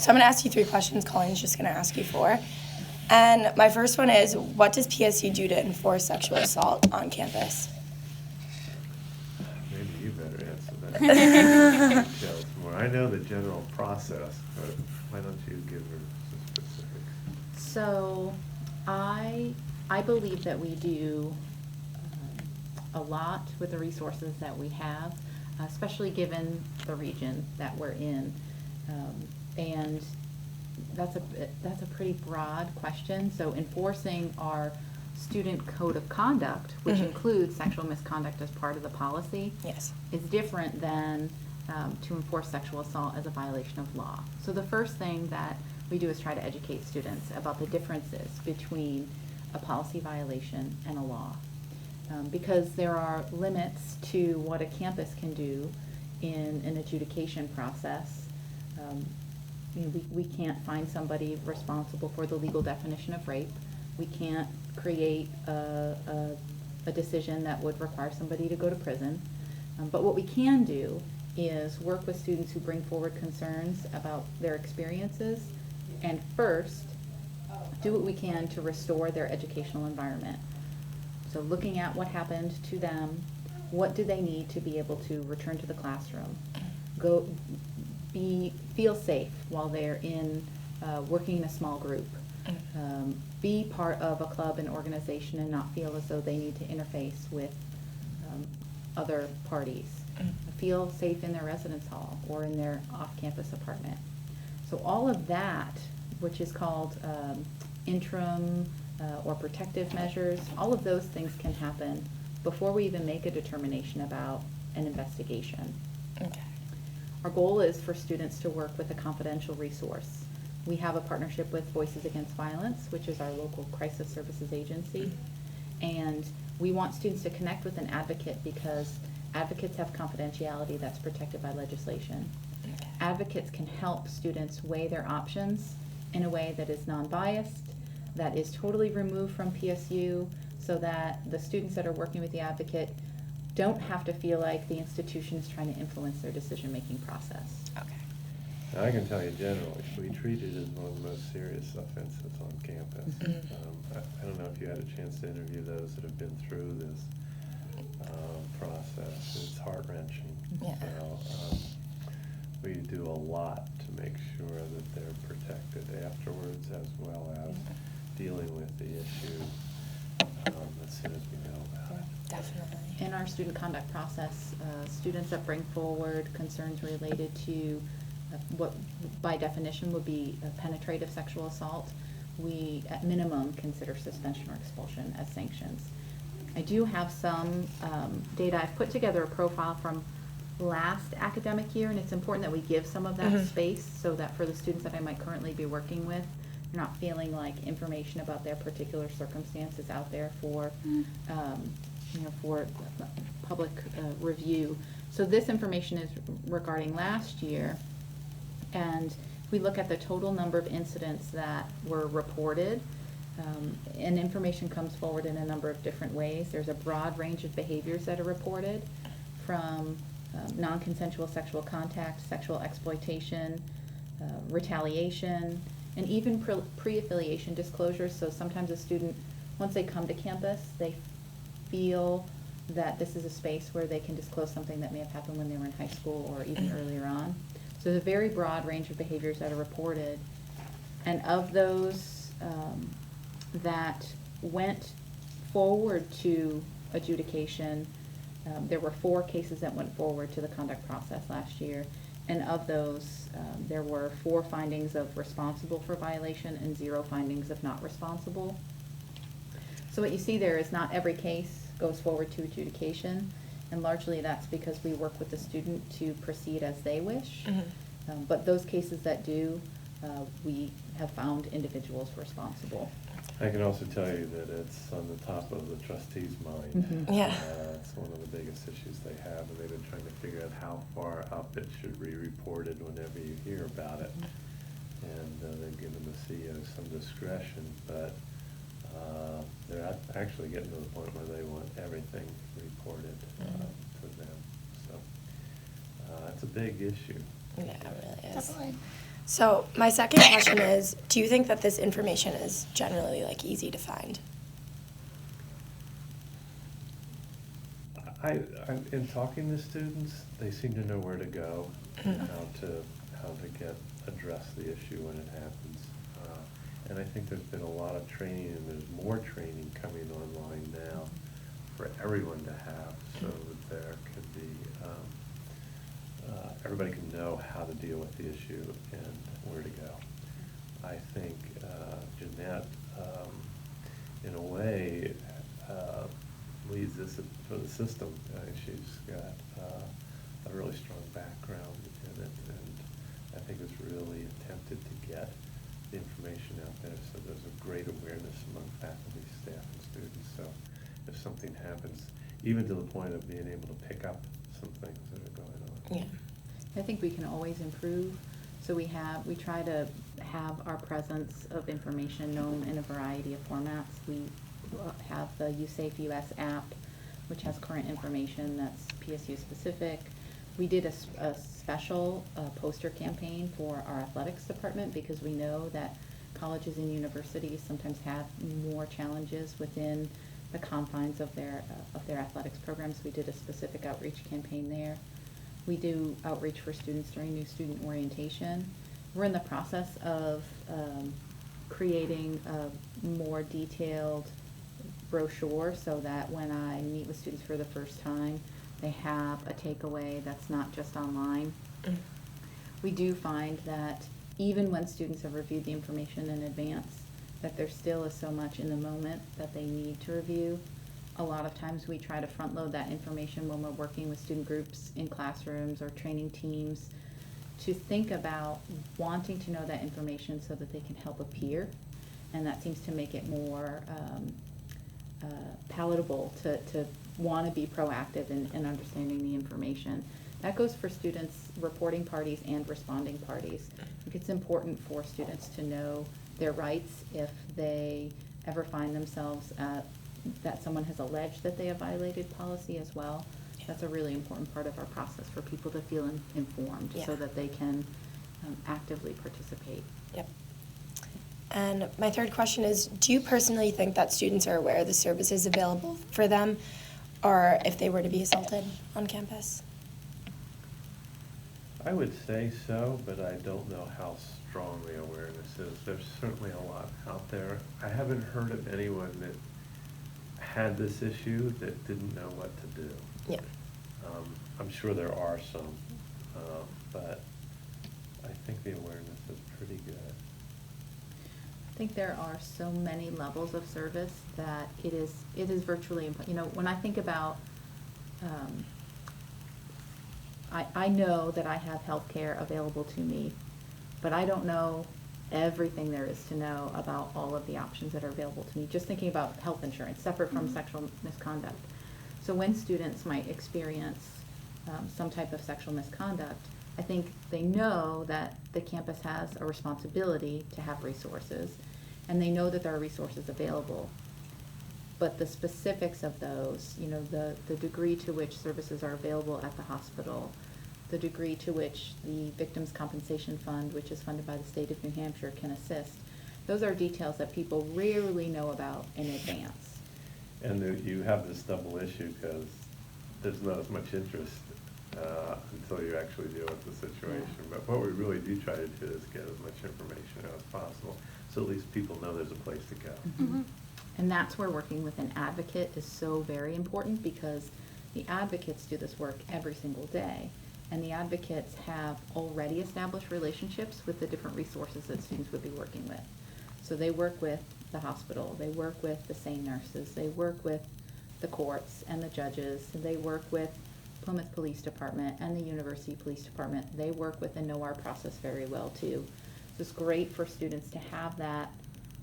So I'm going to ask you 3 questions. Colleen's just going to ask you 4. And my first one is, what does PSU do to enforce sexual assault on campus? Maybe you better answer that. Details more. I know the general process, but why don't you give her some specifics? So I believe that we do a lot with the resources that we have, especially given the region that we're in. And that's a pretty broad question. So enforcing our student code of conduct, which includes sexual misconduct as part of the policy, Yes. is different than to enforce sexual assault as a violation of law. So the first thing that we do is try to educate students about the differences between a policy violation and a law. Because there are limits to what a campus can do in an adjudication process. We can't find somebody responsible for the legal definition of rape. We can't create a decision that would require somebody to go to prison. But what we can do is work with students who bring forward concerns about their experiences, and first, do what we can to restore their educational environment. So looking at what happened to them, what do they need to be able to return to the classroom, feel safe while they're working in a small group, be part of a club and organization and not feel as though they need to interface with other parties, feel safe in their residence hall or in their off-campus apartment. So all of that, which is called interim or protective measures, all of those things can happen before we even make a determination about an investigation. Okay. Our goal is for students to work with a confidential resource. We have a partnership with Voices Against Violence, which is our local crisis services agency, and we want students to connect with an advocate because advocates have confidentiality that's protected by legislation. Okay. Advocates can help students weigh their options in a way that is non-biased, that is totally removed from PSU, so that the students that are working with the advocate don't have to feel like the institution is trying to influence their decision-making process. Okay. Now, I can tell you generally, we treat it as one of the most serious offenses on campus. I don't know if you had a chance to interview those that have been through this process. It's heart-wrenching. Yeah. We do a lot to make sure that they're protected afterwards, as well as dealing with the issue as soon as we know about it. Definitely. In our student conduct process, students that bring forward concerns related to what by definition would be a penetrative sexual assault, we at minimum consider suspension or expulsion as sanctions. I do have some data. I've put together a profile from last academic year, and it's important that we give some of that space so that for the students that I might currently be working with, they're not feeling like information about their particular circumstances out there for for public review. So this information is regarding last year, and we look at the total number of incidents that were reported, and information comes forward in a number of different ways. There's a broad range of behaviors that are reported, from non-consensual sexual contact, sexual exploitation, retaliation, and even pre-affiliation disclosures. So sometimes a student, once they come to campus, they feel that this is a space where they can disclose something that may have happened when they were in high school or even earlier on. So there's a very broad range of behaviors that are reported. And of those that went forward to adjudication, there were 4 cases that went forward to the conduct process last year. And of those, there were 4 findings of responsible for violation and 0 findings of not responsible. So what you see there is not every case goes forward to adjudication, and largely that's because we work with the student to proceed as they wish. But those cases that do, we have found individuals responsible. I can also tell you that it's on the top of the trustees' mind. Yeah. It's one of the biggest issues they have, and they've been trying to figure out how far up it should be reported whenever you hear about it. And they've given the CEO some discretion, but they're actually getting to the point where they want everything reported to them. So it's a big issue. Yeah, it really is. Definitely. So my second question is, do you think that this information is generally like easy to find? In talking to students, they seem to know where to go and how to address the issue when it happens. And I think there's been a lot of training, and there's more training coming online now for everyone to have, so that there could be, everybody can know how to deal with the issue and where to go. I think Jeanette, in a way, leads this for the system. She's got a really strong background in it, and I think it's really attempted to get the information out there, so there's a great awareness among faculty, staff, and students. So if something happens, even to the point of being able to pick up some things that are going on. Yeah. I think we can always improve. So we try to have our presence of information known in a variety of formats. We have the USAFE US app, which has current information that's PSU specific. We did a special poster campaign for our athletics department because we know that colleges and universities sometimes have more challenges within the confines of their athletics programs. We did a specific outreach campaign there. We do outreach for students during new student orientation. We're in the process of creating a more detailed brochure so that when I meet with students for the first time, they have a takeaway that's not just online. We do find that even when students have reviewed the information in advance, that there still is so much in the moment that they need to review. A lot of times we try to front load that information when we're working with student groups in classrooms or training teams to think about wanting to know that information so that they can help a peer, and that seems to make it more palatable to want to be proactive in understanding the information. That goes for students, reporting parties and responding parties. I think it's important for students to know their rights if they ever find themselves that someone has alleged that they have violated policy as well. That's a really important part of our process for people to feel informed so that they can actively participate. Yep. And my third question is, do you personally think that students are aware of the services available for them, or if they were to be assaulted on campus? I would say so, but I don't know how strong the awareness is. There's certainly a lot out there. I haven't heard of anyone that had this issue that didn't know what to do. Yeah. I'm sure there are some, but I think the awareness is pretty good. I think there are so many levels of service that it is virtually impossible. You know, when I think about, I know that I have health care available to me, but I don't know everything there is to know about all of the options that are available to me. Just thinking about health insurance, separate from sexual misconduct. So when students might experience some type of sexual misconduct, I think they know that the campus has a responsibility to have resources, and they know that there are resources available. But the specifics of those, you know, the degree to which services are available at the hospital, the degree to which the Victims' Compensation Fund, which is funded by the state of New Hampshire, can assist, those are details that people rarely know about in advance. And you have this double issue because there's not as much interest until you actually deal with the situation. Yeah. But what we really do try to do is get as much information out as possible, so at least people know there's a place to go. Mm-hmm. And that's where working with an advocate is so very important, because the advocates do this work every single day. And the advocates have already established relationships with the different resources that students would be working with. So they work with the hospital, they work with the SANE nurses, they work with the courts and the judges, they work with Plymouth Police Department and the University Police Department. They work with and know our process very well too. So it's great for students to have that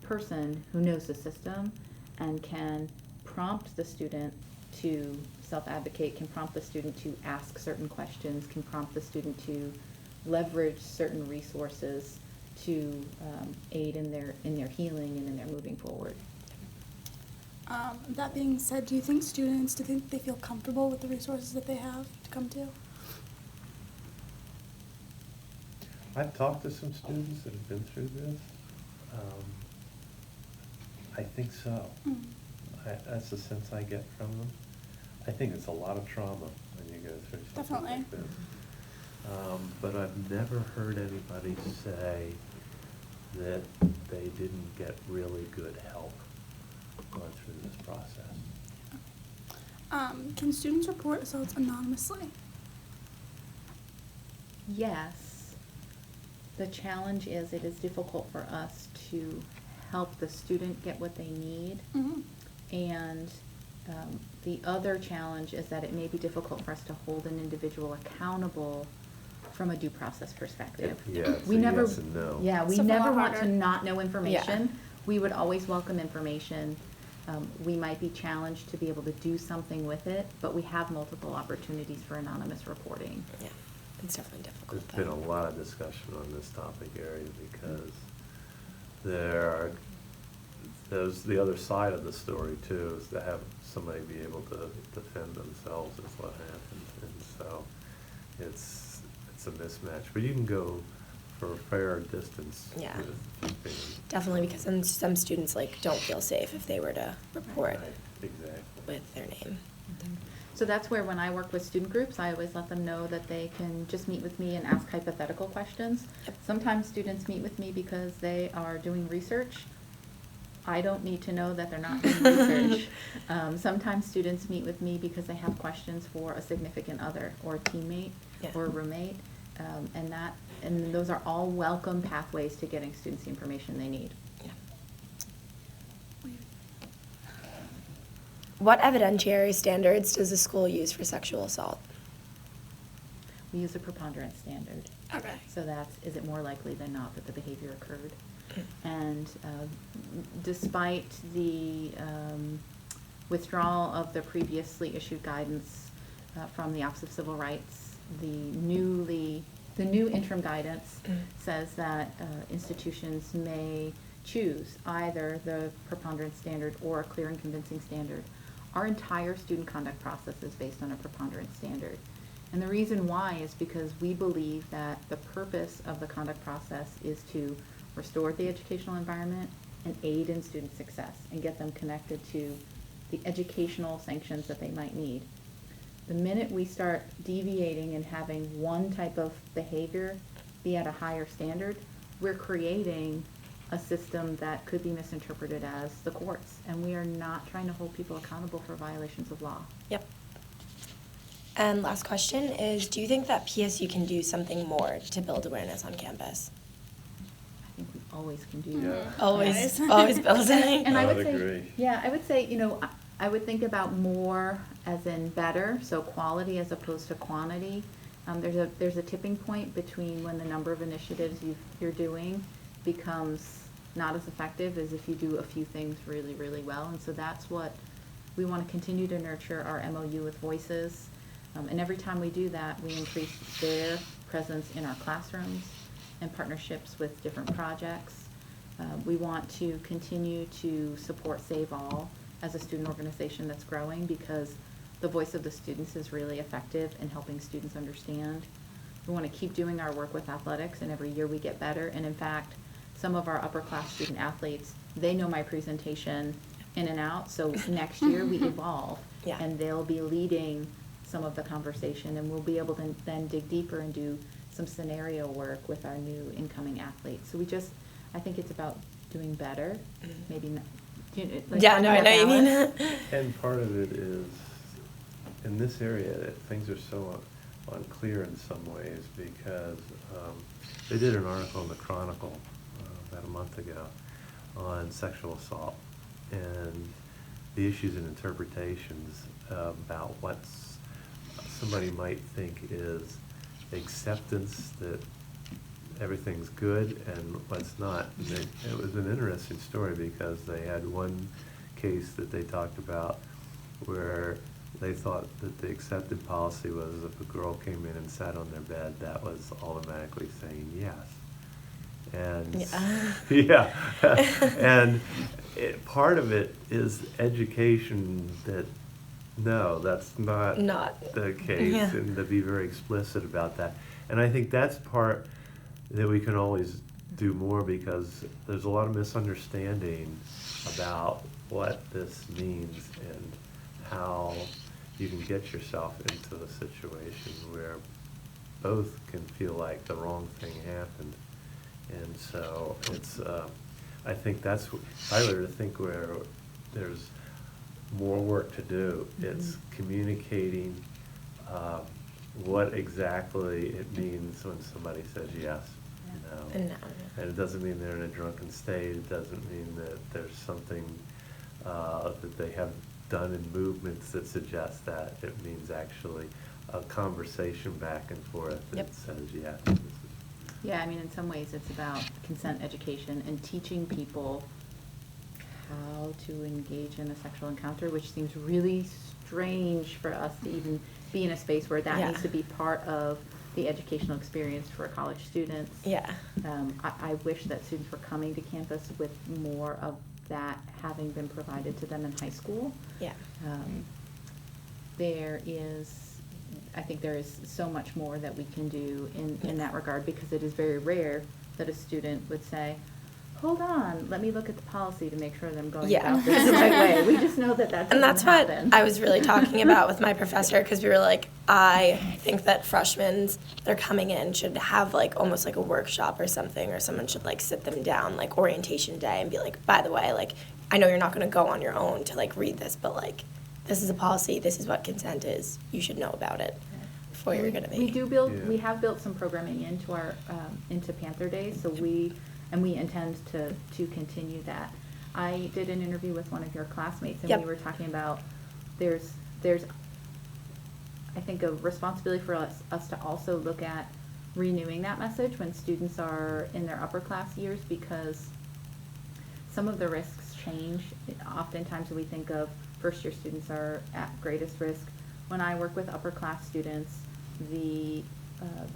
person who knows the system and can prompt the student to self-advocate, can prompt the student to ask certain questions, can prompt the student to leverage certain resources to aid in their healing and in their moving forward. That being said, do you think they feel comfortable with the resources that they have to come to? I've talked to some students that have been through this. I think so. Mm. That's the sense I get from them. I think it's a lot of trauma when you go through something Definitely. like this. But I've never heard anybody say that they didn't get really good help going through this process. Can students report assaults anonymously? Yes. The challenge is it is difficult for us to help the student get what they need. Mm-hmm. And the other challenge is that it may be difficult for us to hold an individual accountable from a due process perspective. Yeah, it's We a never, yes and no. Yeah, we So it's a never lot want to harder. not know information. We would always welcome information. We might be challenged to be able to do something with it, but we have multiple opportunities for anonymous reporting. Yeah, it's definitely difficult. There's been a lot of discussion on this topic area because there are, there's the other side of the story too, is to have somebody be able to defend themselves is what happens. And so it's a mismatch, but you can go for a fair distance Yeah. with things. Definitely, because some students don't feel safe if they were to report Right, exactly. with their name. So that's where when I work with student groups, I always let them know that they can just meet with me and ask hypothetical questions. Yep. Sometimes students meet with me because they are doing research. I don't need to know that they're not doing research. Sometimes students meet with me because they have questions for a significant other or a teammate Yeah. or a roommate. And those are all welcome pathways to getting students the information they need. Yeah. What evidentiary standards does the school use for sexual assault? We use a preponderance standard. Okay. So that's, is it more likely than not that the behavior occurred? And despite the withdrawal of the previously issued guidance from the Office of Civil Rights, the new interim guidance says that institutions may choose either the preponderance standard or a clear and convincing standard. Our entire student conduct process is based on a preponderance standard. And the reason why is because we believe that the purpose of the conduct process is to restore the educational environment and aid in student success and get them connected to the educational sanctions that they might need. The minute we start deviating and having one type of behavior be at a higher standard, we're creating a system that could be misinterpreted as the courts. And we are not trying to hold people accountable for violations of law. Yep. And last question is, do you think that PSU can do something more to build awareness on campus? I think we always can do Yeah. that. Always, always building. And I I would would say, agree. yeah, I would say, I would think about more as in better, so quality as opposed to quantity. There's a tipping point between when the number of initiatives you're doing becomes not as effective as if you do a few things really, really well. And so that's what we want to continue to nurture our MOU with Voices. And every time we do that, we increase their presence in our classrooms and partnerships with different projects. We want to continue to support Save All as a student organization that's growing because the voice of the students is really effective in helping students understand. We want to keep doing our work with athletics, and every year we get better. And in fact, some of our upper class student athletes, they know my presentation in and out, so next year we evolve. Yeah. And they'll be leading some of the conversation, and we'll be able to then dig deeper and do some scenario work with our new incoming athletes. So I think it's about doing better, maybe not. Yeah, no, I know what you mean. And part of it is, in this area, that things are so unclear in some ways because they did an article in the Chronicle about a month ago on sexual assault and the issues and interpretations about what somebody might think is acceptance that everything's good and what's not. And it was an interesting story because they had one case that they talked about where they thought that the accepted policy was if a girl came in and sat on their bed, that was automatically saying yes. And Yeah. yeah, and part of it is education that no, that's not Not. the case, Yeah. and to be very explicit about that. And I think that's part that we can always do more, because there's a lot of misunderstanding about what this means and how you can get yourself into a situation where both can feel like the wrong thing happened. And so it's, I think that's, if I were to think where there's more work to do, it's communicating what exactly it means when somebody says yes, no. And no. And it doesn't mean they're in a drunken state, it doesn't mean that there's something that they have done in movements that suggest that. It means actually a conversation back and forth that Yep. says yes. This is- Yeah, I mean, in some ways, it's about consent education and teaching people how to engage in a sexual encounter, which seems really strange for us to even be in a space where that Yeah. needs to be part of the educational experience for college students. Yeah. I wish that students were coming to campus with more of that having been provided to them in high school. Yeah. I think there is so much more that we can do in that regard, because it is very rare that a student would say, hold on, let me look at the policy to make sure that I'm going Yeah. about this the right way. We just know that And that's what happen. I was really talking about with my professor, because we were like, I think that freshmen that are coming in should have like almost like a workshop or something, or someone should like sit them down like orientation day and be like, by the way, like I know you're not going to go on your own to like read this, but like this is a policy, this is what consent is, you should know about it before you're going to be. Yeah. We have built some programming into our, into Panther Days, so we intend to continue that. I did an interview with one of your classmates, and Yep. we were talking about, there's, I think, a responsibility for us to also look at renewing that message when students are in their upper class years, because some of the risks change. Oftentimes we think of first year students are at greatest risk. When I work with upper class students, the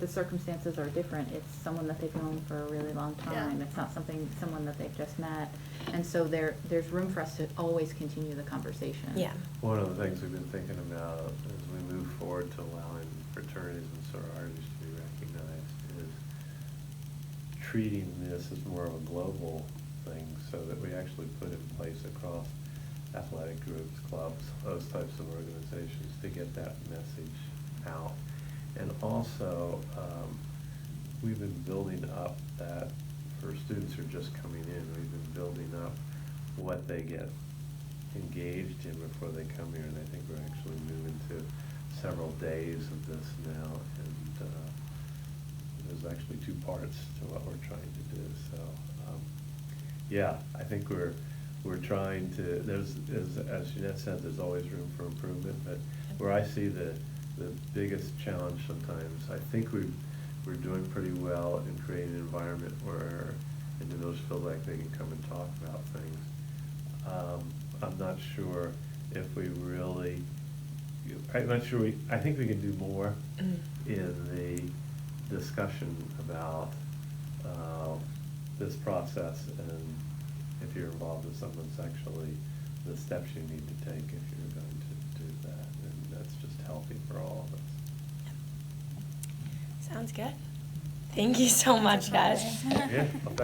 circumstances are different. It's someone that they've known for a really long time. Yeah. It's not someone that they've just met. And so there's room for us to always continue the conversation. Yeah. One of the things we've been thinking about as we move forward to allowing fraternities and sororities to be recognized is treating this as more of a global thing, so that we actually put in place across athletic groups, clubs, those types of organizations, to get that message out. And also, we've been building up that, for students who are just coming in, we've been building up what they get engaged in before they come here, and I think we're actually moving to several days of this now, and there's actually two parts to what we're trying to do. So, yeah, I think we're trying to, there's, as Jeanette said, there's always room for improvement, but where I see the biggest challenge sometimes, I think we're doing pretty well in creating an environment where individuals feel like they can come and talk about things. I'm not sure if we really, I think we can do more in the discussion about this process, and if you're involved with someone sexually, the steps you need to take if you're going to do that, and that's just healthy for all of us. Sounds good. Thank you so much, guys. Yeah, well,